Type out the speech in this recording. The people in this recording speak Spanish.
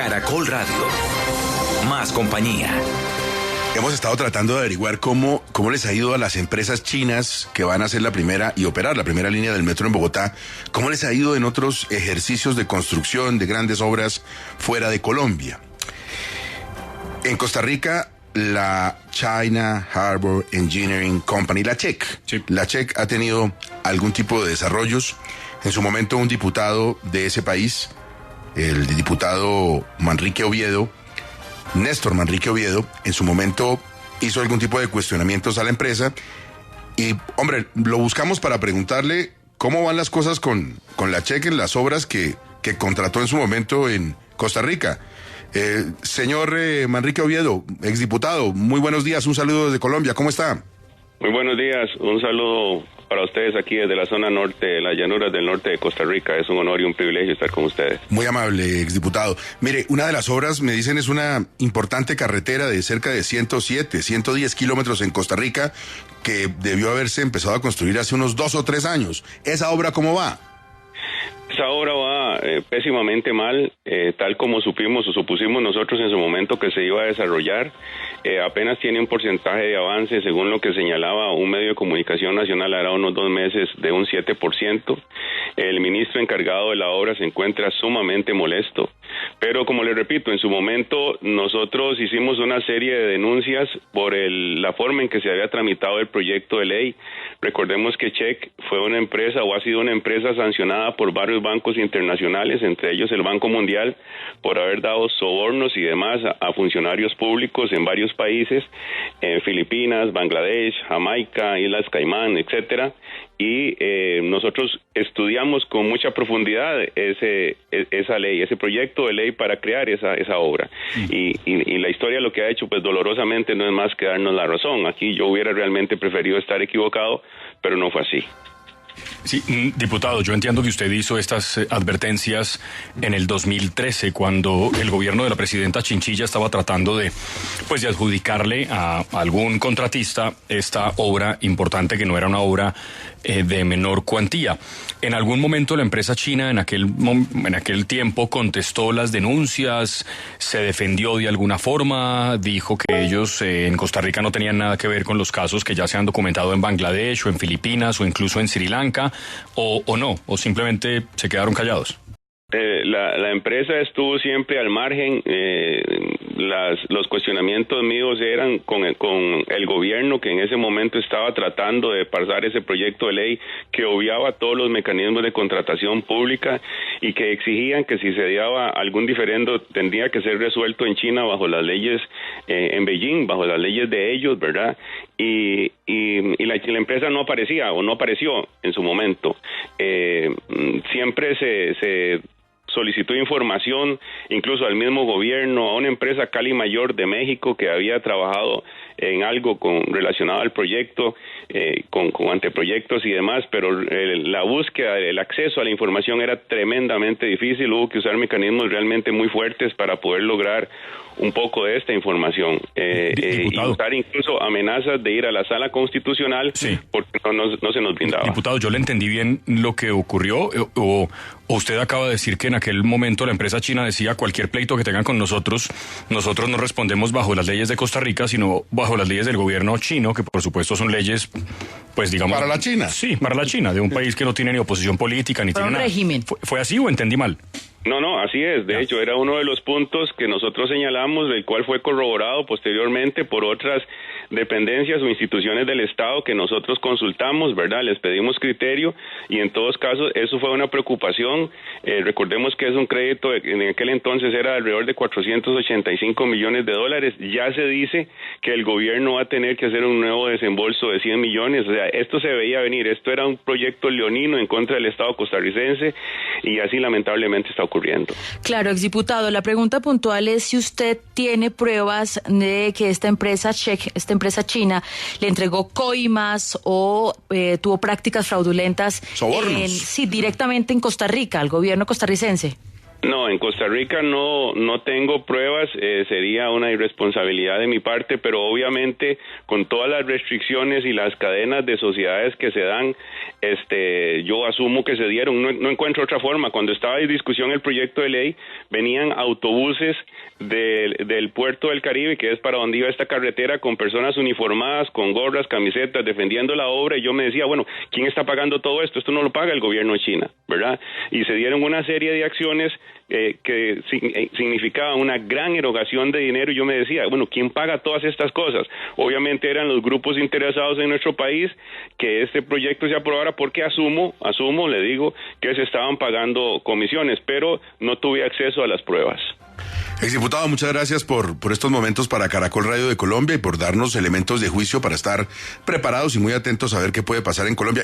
Caracol Radio. Más compañía. Hemos estado tratando de averiguar cómo les ha ido a las empresas chinas que van a hacer la primera y operar la primera línea del metro en Bogotá, cómo les ha ido en otros ejercicios de construcción de grandes obras fuera de Colombia. En Costa Rica, la China Harbor Engineering Company, la CHEC. Sí. La CHEC ha tenido algún tipo de desarrollos. En su momento, un diputado de ese país, el diputado Néstor Manrique Oviedo, en su momento hizo algún tipo de cuestionamientos a la empresa y, hombre, lo buscamos para preguntarle cómo van las cosas con la CHEC en las obras que contrató en su momento en Costa Rica. Señor Manrique Oviedo, exdiputado, muy buenos días, un saludo desde Colombia, ¿cómo está? Muy buenos días, un saludo para ustedes aquí desde la zona norte, las llanuras del norte de Costa Rica. Es un honor y un privilegio estar con ustedes. Muy amable, exdiputado. Mire, una de las obras, me dicen, es una importante carretera de cerca de 110 kilómetros en Costa Rica que debió haberse empezado a construir hace unos 2 o 3 años. ¿Esa obra cómo va? Esa obra va pésimamente mal, tal como supimos o supusimos nosotros en su momento que se iba a desarrollar. Apenas tiene un porcentaje de avance, según lo que señalaba un medio de comunicación nacional hará unos 2 meses, de un 7%. El ministro encargado de la obra se encuentra sumamente molesto, pero como le repito, en su momento nosotros hicimos una serie de denuncias por la forma en que se había tramitado el proyecto de ley. Recordemos que CHEC fue una empresa o ha sido una empresa sancionada por varios bancos internacionales, entre ellos el Banco Mundial, por haber dado sobornos y demás a funcionarios públicos en varios países, en Filipinas, Bangladesh, Jamaica, Islas Caimán, etcétera. Y nosotros estudiamos con mucha profundidad esa ley, ese proyecto de ley para crear esa obra. Y la historia lo que ha hecho, pues dolorosamente, no es más que darnos la razón. Aquí yo hubiera realmente preferido estar equivocado, pero no fue así. Sí, diputado, yo entiendo que usted hizo estas advertencias en el 2013, cuando el gobierno de la presidenta Chinchilla estaba tratando de adjudicarle a algún contratista esta obra importante, que no era una obra de menor cuantía. En algún momento la empresa china en aquel tiempo contestó las denuncias, se defendió de alguna forma, dijo que ellos en Costa Rica no tenían nada que ver con los casos que ya se han documentado en Bangladesh o en Filipinas o incluso en Sri Lanka, o no, o simplemente se quedaron callados. La empresa estuvo siempre al margen. Los cuestionamientos míos eran con el gobierno, que en ese momento estaba tratando de pasar ese proyecto de ley que obviaba todos los mecanismos de contratación pública y que exigían que si se daba algún diferendo tendría que ser resuelto en China bajo las leyes, en Beijing, bajo las leyes de ellos, ¿verdad? Y la empresa no aparecía o no apareció en su momento. Siempre se solicitó información, incluso al mismo gobierno, a una empresa Cali Mayor de México que había trabajado en algo relacionado al proyecto, con anteproyectos y demás, pero la búsqueda, el acceso a la información era tremendamente difícil. Hubo que usar mecanismos realmente muy fuertes para poder lograr un poco de esta información, y usar incluso amenazas de ir a la sala constitucional, sí, porque no se nos brindaba. Diputado, yo le entendí bien lo que ocurrió, o usted acaba de decir que en aquel momento la empresa china decía: cualquier pleito que tengan con nosotros no respondemos bajo las leyes de Costa Rica, sino bajo las leyes del gobierno chino, que por supuesto son leyes, pues digamos... ¿Para la China? Sí, para la China, de un país que no tiene ni oposición política, ni para tiene un nada. régimen. ¿Fue así o entendí mal? No, así es. De hecho, era uno de los puntos que nosotros señalamos, el cual fue corroborado posteriormente por otras dependencias o instituciones del Estado que nosotros consultamos, ¿verdad? Les pedimos criterio y en todos casos eso fue una preocupación. Recordemos que es un crédito, en aquel entonces era alrededor de $485 millones. Ya se dice que el gobierno va a tener que hacer un nuevo desembolso de 100 millones. O sea, esto se veía venir. Esto era un proyecto leonino en contra del Estado costarricense y así lamentablemente está ocurriendo. Claro, exdiputado, la pregunta puntual es si usted tiene pruebas de que esta empresa china le entregó coimas o tuvo prácticas fraudulentas sobornos. Sí, directamente en Costa Rica, al gobierno costarricense. No, en Costa Rica no tengo pruebas, sería una irresponsabilidad de mi parte, pero obviamente con todas las restricciones y las cadenas de sociedades que se dan, yo asumo que se dieron, no encuentro otra forma. Cuando estaba en discusión el proyecto de ley, venían autobuses del puerto del Caribe, que es para donde iba esta carretera, con personas uniformadas, con gorras, camisetas, defendiendo la obra, y yo me decía, bueno, ¿quién está pagando todo esto? Esto no lo paga el gobierno de China, ¿verdad? Y se dieron una serie de acciones que significaban una gran erogación de dinero, y yo me decía, bueno, ¿quién paga todas estas cosas? Obviamente eran los grupos interesados en nuestro país que este proyecto se aprobara, porque asumo, le digo, que se estaban pagando comisiones, pero no tuve acceso a las pruebas. Exdiputado, muchas gracias por estos momentos para Caracol Radio de Colombia y por darnos elementos de juicio para estar preparados y muy atentos a ver qué puede pasar en Colombia.